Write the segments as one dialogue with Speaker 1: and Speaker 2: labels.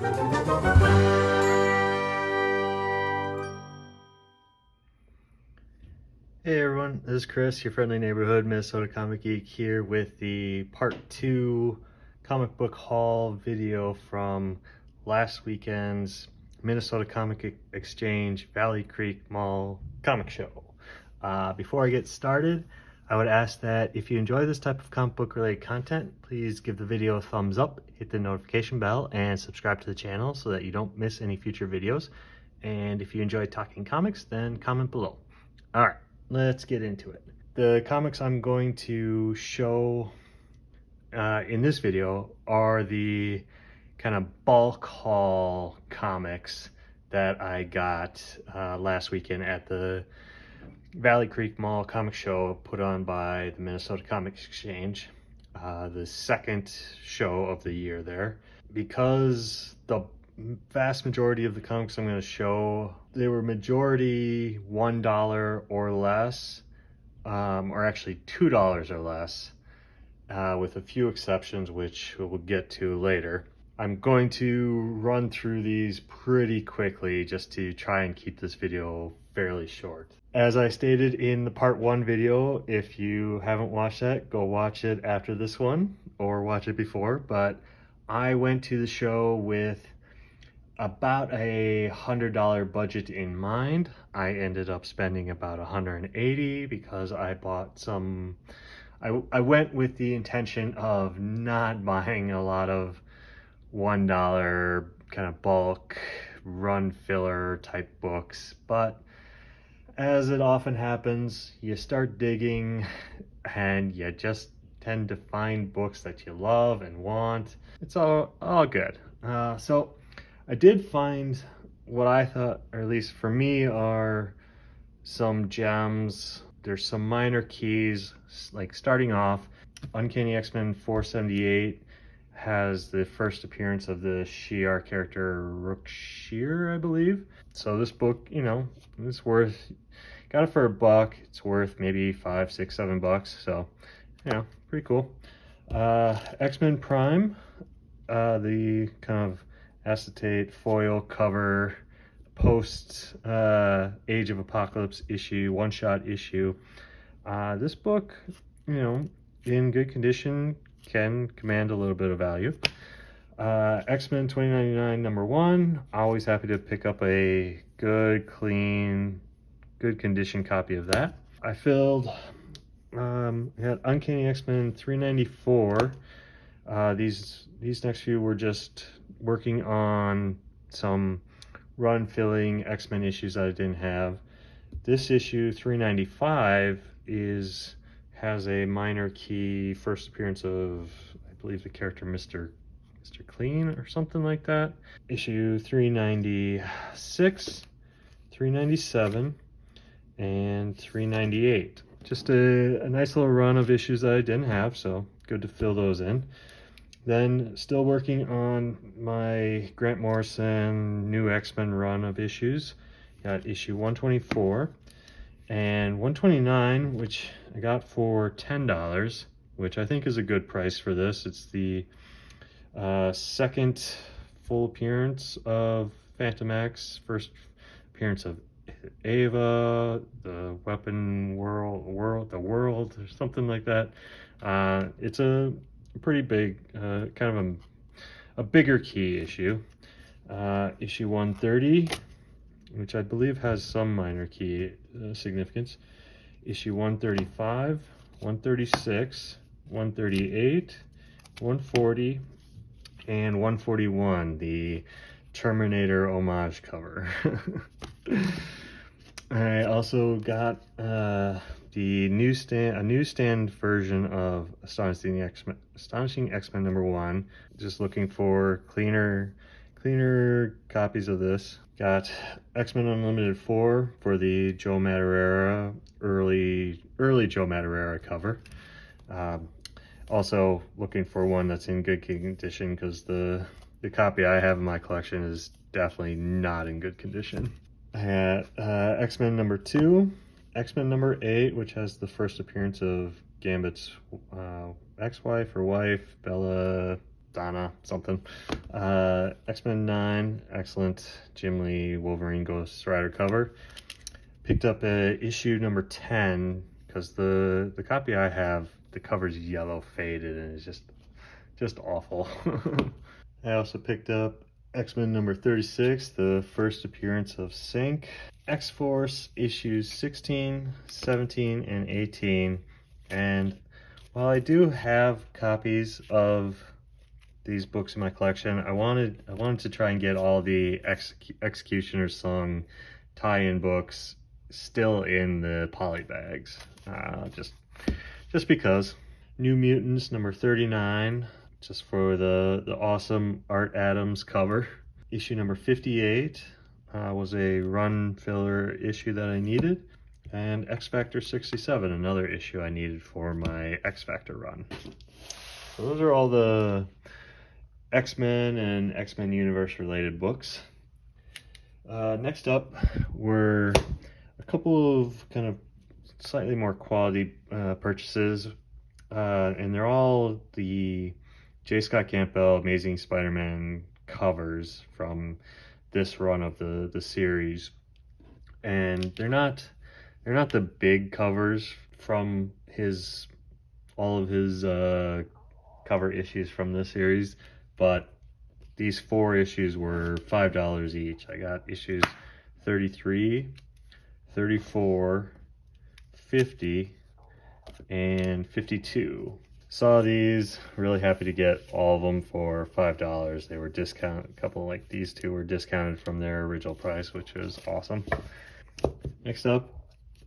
Speaker 1: Hey everyone, this is Chris, your friendly neighborhood Minnesota comic geek, here with the part 2 comic book haul video from last weekend's Minnesota Comic Exchange Valley Creek Mall comic show. Before I get started, I would ask that if you enjoy this type of comic book related content, please give the video a thumbs up, hit the notification bell, and subscribe to the channel so that you don't miss any future videos. And if you enjoy talking comics, then comment below. Alright, let's get into it. The comics I'm going to show in this video are the kind of bulk haul comics that I got last weekend at the Valley Creek Mall comic show put on by the Minnesota Comic Exchange, the second show of the year there. Because the vast majority of the comics I'm going to show, they were majority $1 or less, or actually $2 or less, with a few exceptions which we'll get to later. I'm going to run through these pretty quickly just to try and keep this video fairly short. As I stated in the part 1 video, if you haven't watched that, go watch it after this one or watch it before, but I went to the show with about a $100 budget in mind. I ended up spending about $180 because I bought some. I went with the intention of not buying a lot of $1 kind of bulk run filler type books, but as it often happens, you start digging and you just tend to find books that you love and want. It's all good. So I did find what I thought, or at least for me, are some gems. There's some minor keys, like starting off, Uncanny X-Men 478 has the first appearance of the Shi'ar character Rookshire, I believe. So this book, you know, it's worth, got it for $1. It's worth maybe $5, $6, $7. So, you know, pretty cool. X-Men Prime, the kind of acetate foil cover post Age of Apocalypse issue, one-shot issue. This book, you know, in good condition, can command a little bit of value. X-Men 2099 #1, always happy to pick up a good, clean, good condition copy of that. I filled, had Uncanny X-Men 394. These next few were just working on some run filling X-Men issues that I didn't have. This issue 395 has a minor key first appearance of, I believe, the character Mr. Clean or something like that. Issue 396, 397, and 398. Just a nice little run of issues that I didn't have, so good to fill those in. Then still working on my Grant Morrison new X-Men run of issues. Got issue 124 and 129, which I got for $10, which I think is a good price for this. It's the second full appearance of Phantom X, first appearance of Ava, the Weapon World, or something like that. It's a pretty big, kind of a bigger key issue. Issue 130, which I believe has some minor key significance. Issue 135, 136, 138, 140, and 141, the Terminator homage cover. I also got a newsstand version of Astonishing X-Men #1. Just looking for cleaner copies of this. Got X-Men Unlimited 4 for the Joe Madureira, early Joe Madureira cover. Also looking for one that's in good condition, because the copy I have in my collection is definitely not in good condition. I had X-Men #2, X-Men #8, which has the first appearance of Gambit's ex-wife or wife, Bella Donna something. X-Men 9, excellent Jim Lee Wolverine Ghost Rider cover. Picked up issue number 10 because the copy I have, the cover's yellow faded and it's just awful. I also picked up X-Men number 36, the first appearance of Sync. X-Force issues 16, 17, and 18. And while I do have copies of these books in my collection, I wanted to try and get all the Executioner Song tie-in books still in the poly bags, just because. New Mutants number 39, just for the awesome Art Adams cover. Issue number 58 was a run filler issue that I needed. And X Factor 67, another issue I needed for my X Factor run. So those are all the X-Men and X-Men Universe related books. Next up were a couple of kind of slightly more quality purchases, and they're all the J. Scott Campbell Amazing Spider-Man covers from this run of the series, and they're not the big covers from all of his cover issues from this series, but these 4 issues were $5 each. I got issues 33, 34, 50, and 52. Saw these, really happy to get all of them for $5. They were discounted, a couple like these two were discounted from their original price, which was awesome. Next up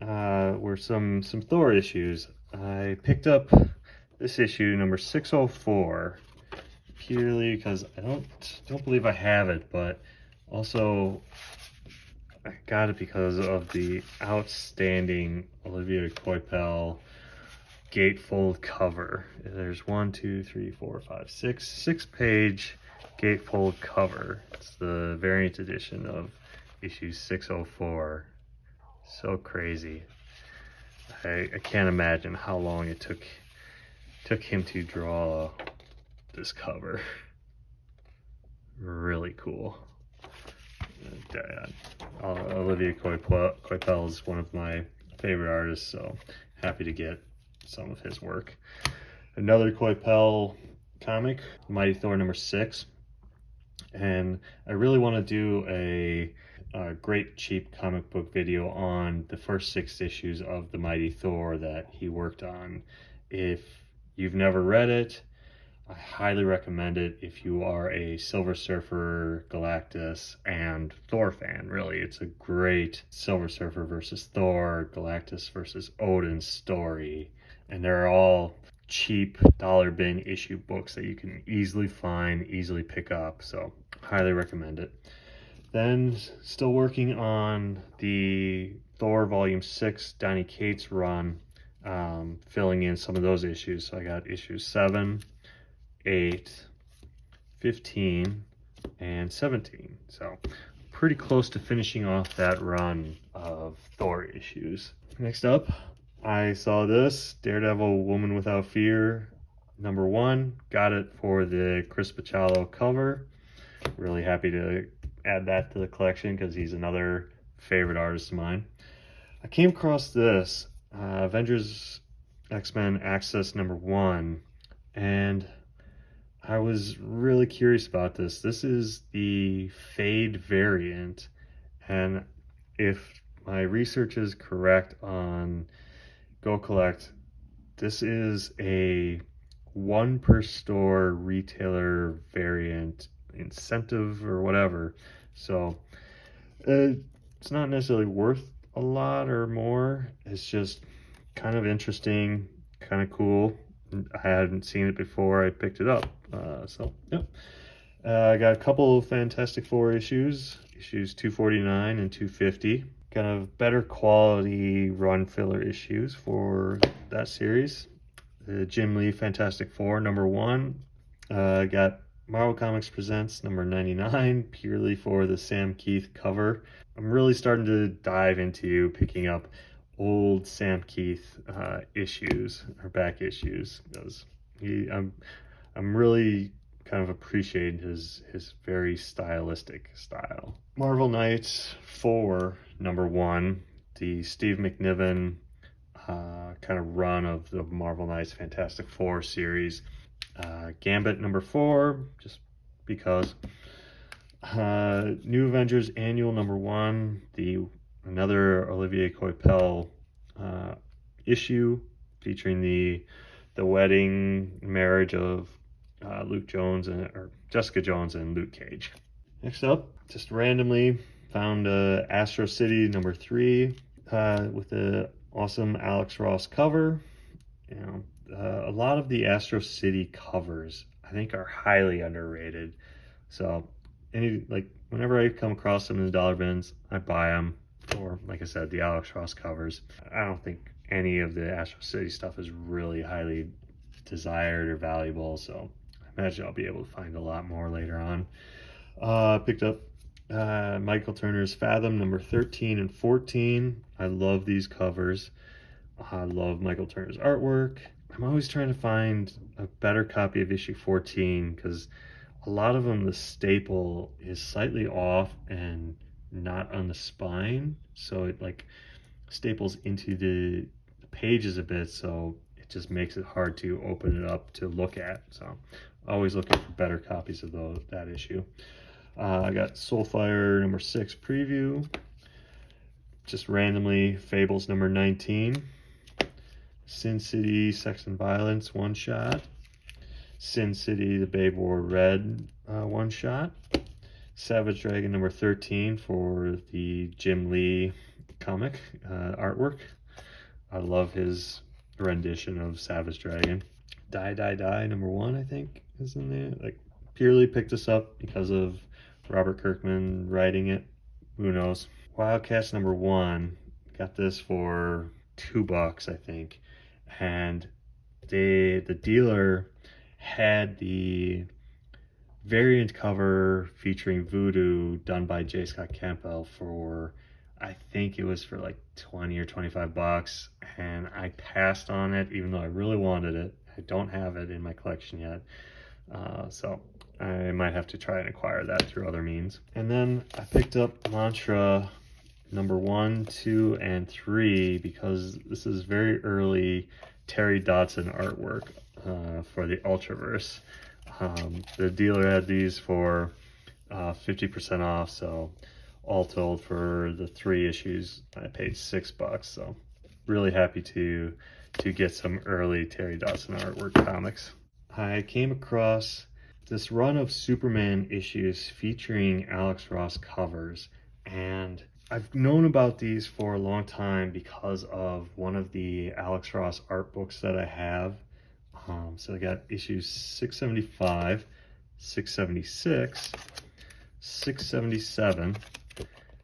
Speaker 1: were some Thor issues. I picked up this issue, number 604, purely because I don't believe I have it, but also I got it because of the outstanding Olivia Coipel gatefold cover. There's 6-page gatefold cover. It's the variant edition of issue 604. So crazy. I can't imagine how long it took him to draw this cover. Really cool. Olivia Coipel is one of my favorite artists, so happy to get some of his work. Another Coipel comic, Mighty Thor number 6, and I really want to do a great cheap comic book video on the first 6 issues of the Mighty Thor that he worked on. If you've never read it, I highly recommend it if you are a Silver Surfer, Galactus, and Thor fan. Really, it's a great Silver Surfer versus Thor, Galactus versus Odin story. And they're all cheap dollar bin issue books that you can easily find, easily pick up. So, highly recommend it. Then, still working on the Thor Volume 6 Donny Cates run, filling in some of those issues. So I got issues 7, 8, 15, and 17. So pretty close to finishing off that run of Thor issues. Next up, I saw this, Daredevil Woman Without Fear, number 1. Got it for the Chris Bachalo cover. Really happy to add that to the collection because he's another favorite artist of mine. I came across this, Avengers X-Men Access number 1, and I was really curious about this. This is the Fade variant, and if my research is correct on Go Collect, this is a 1 per store retailer variant incentive or whatever. So it's not necessarily worth a lot or more. It's just kind of interesting, kind of cool. I hadn't seen it before I picked it up. So, yep. I got a couple of Fantastic Four issues 249 and 250. Kind of better quality run filler issues for that series. The Jim Lee Fantastic Four, number 1. Got Marvel Comics Presents number 99, purely for the Sam Keith cover. I'm really starting to dive into picking up old Sam Keith issues or back issues because I'm really kind of appreciate his very stylistic style. Marvel Knights 4, number 1, the Steve McNiven kind of run of the Marvel Knights Fantastic Four series. Gambit number 4, just because. New Avengers Annual number 1, another Olivier Coipel issue featuring the wedding marriage of Jessica Jones and Luke Cage. Next up, just randomly found Astro City number 3 with the awesome Alex Ross cover. A lot of the Astro City covers I think are highly underrated. So whenever I come across them in the dollar bins, I buy them. Or like I said, the Alex Ross covers. I don't think any of the Astro City stuff is really highly desired or valuable, so I imagine I'll be able to find a lot more later on. Picked up Michael Turner's Fathom number 13 and 14. I love these covers. I love Michael Turner's artwork. I'm always trying to find a better copy of issue 14 because a lot of them, the staple is slightly off and not on the spine, so it like staples into the pages a bit, so it just makes it hard to open it up to look at. So always looking for better copies of that issue. I got Soulfire number 6 preview, just randomly Fables number 19, Sin City Sex and Violence one shot, Sin City The Babe Wore Red one shot, Savage Dragon number 13 for the Jim Lee comic artwork. I love his rendition of Savage Dragon. Die Die Die number 1 I think is in there. Like purely picked this up because of Robert Kirkman writing it. Who knows? Wildcats number 1, got this for $2 I think, and the dealer had the variant cover featuring Voodoo done by J. Scott Campbell for, I think it was for like 20 or 25 bucks, and I passed on it even though I really wanted it. I don't have it in my collection yet, so I might have to try and acquire that through other means. And then I picked up Mantra number 1, 2, and 3 because this is very early Terry Dodson artwork for the Ultraverse. The dealer had these for 50% off, so all told for the 3 issues I paid $6. So really happy to get some early Terry Dodson artwork comics. I came across this run of Superman issues featuring Alex Ross covers, and I've known about these for a long time because of one of the Alex Ross art books that I have. So I got issues 675, 676, 677,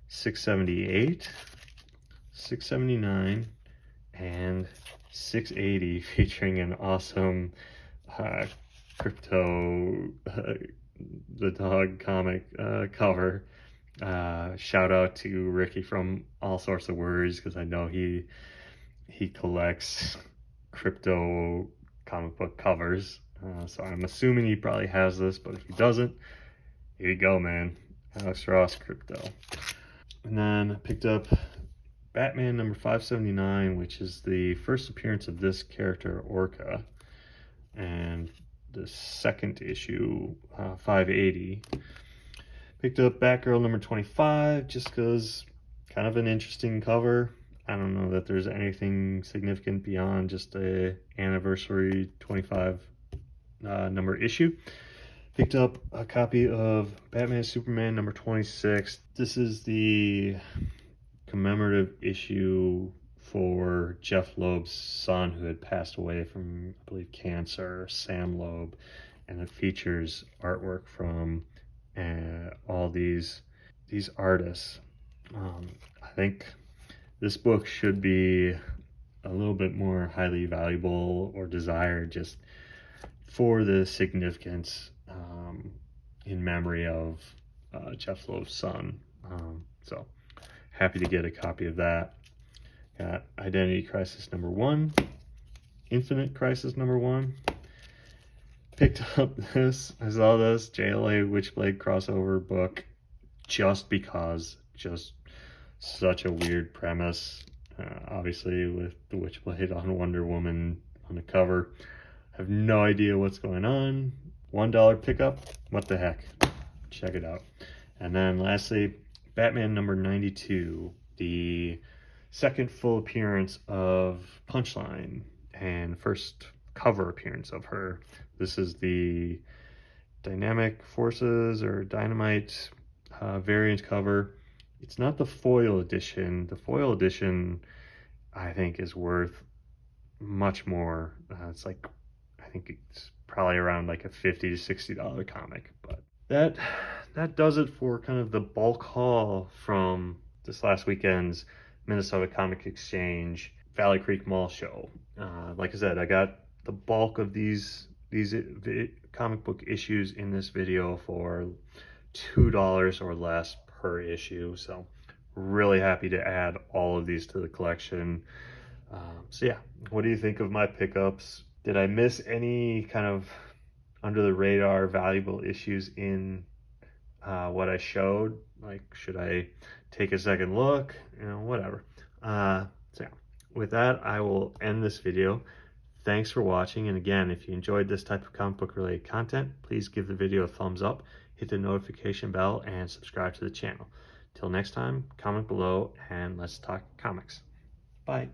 Speaker 1: 678, 679, and 680, featuring an awesome Crypto the dog comic cover. Shout out to Ricky from All Sorts of Words because I know he collects crypto comic book covers, so I'm assuming he probably has this, but if he doesn't, here you go, man. Alex Ross Crypto. And then I picked up Batman number 579, which is the first appearance of this character, Orca, and the second issue, 580. Picked up Batgirl number 25 just because kind of an interesting cover. I don't know that there's anything significant beyond just a anniversary 25 number issue. Picked up a copy of Batman Superman number 26. This is the commemorative issue for Jeff Loeb's son who had passed away from, I believe, cancer, Sam Loeb, and it features artwork from all these artists. I think this book should be a little bit more highly valuable or desired just for the significance in memory of Jeff Loeb's son. So happy to get a copy of that. Got Identity Crisis number 1, Infinite Crisis number 1. picked up this. I saw this JLA Witchblade crossover book just because, just such a weird premise. Obviously, with the Witchblade on Wonder Woman on the cover. I have no idea what's going on. $1 pickup. What the heck? Check it out. And then lastly, Batman number 92, the second full appearance of Punchline and first cover appearance of her. This is the Dynamic Forces or Dynamite variant cover. It's not the foil edition. The foil edition, I think, is worth much more. It's like, I think it's probably around like a $50 to $60 comic. But that does it for kind of the bulk haul from this last weekend's Minnesota Comic Exchange Valley Creek Mall show. Like I said, I got the bulk of these comic book issues in this video for $2 or less per issue. So really happy to add all of these to the collection. So yeah, what do you think of my pickups? Did I miss any kind of under the radar valuable issues in what I showed? Like, should I take a second look? You know, whatever. So yeah, with that, I will end this video. Thanks for watching. And again, if you enjoyed this type of comic book related content, please give the video a thumbs up, hit the notification bell, and subscribe to the channel. Till next time, comment below and let's talk comics. Bye.